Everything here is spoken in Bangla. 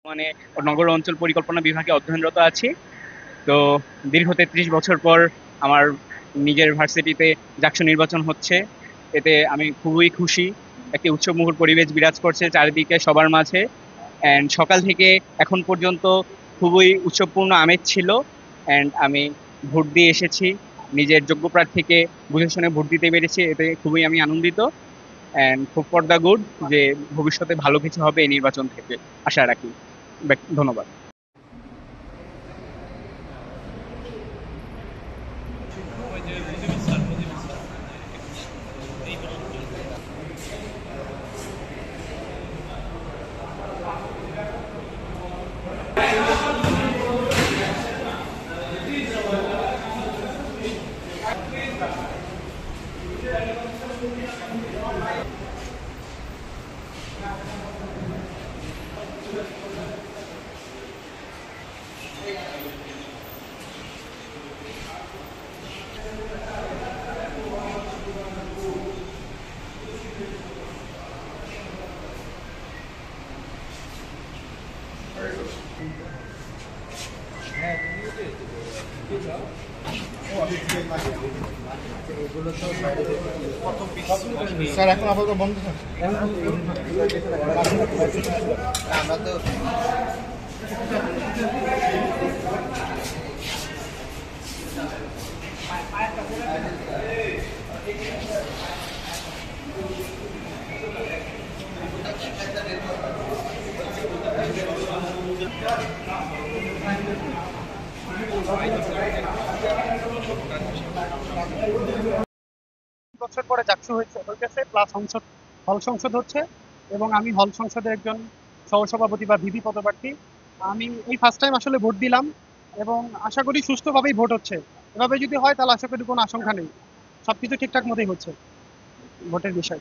মানে নগর অঞ্চল পরিকল্পনা বিভাগে অধ্যয়নরত আছি। তো দীর্ঘ ৩৩ বছর পর আমার নিজের ভার্সিটিতে জাকসু নির্বাচন হচ্ছে। এতে আমি খুবই খুশি। একটি উৎসবমুখর পরিবেশ বিরাজ করছে চারিদিকে সবার মাঝে। অ্যান্ড সকাল থেকে এখন পর্যন্ত খুবই উৎসবপূর্ণ আমেজ ছিল। অ্যান্ড আমি ভোট দিয়ে এসেছি। নিজের যোগ্য প্রার্থীকে বুঝে শুনে ভোট দিতে পেরেছি, এতে খুবই আমি আনন্দিত। অ্যান্ড খুব ফর দ্য গুড যে ভবিষ্যতে ভালো কিছু হবে এই নির্বাচন থেকে, আশা রাখি। ধন্যবাদ। স্যার এখন আপাতত বন্ধ থাকে আমরা তো বছর পরে জাকসু হইতেছে প্লাস সংসদ হল সংসদ হচ্ছে এবং আমি হল সংসদের একজন সহসভাপতি বা ভিপি পদপ্রার্থী। আমি এই ফার্স্ট টাইম আসলে ভোট দিলাম এবং আশা করি সুষ্ঠুভাবেই ভোট হচ্ছে। এভাবে যদি হয় তাহলে আশা করি কোনো আশঙ্কা নেই, সবকিছু ঠিকঠাক মতোই হচ্ছে ভোটের বিষয়।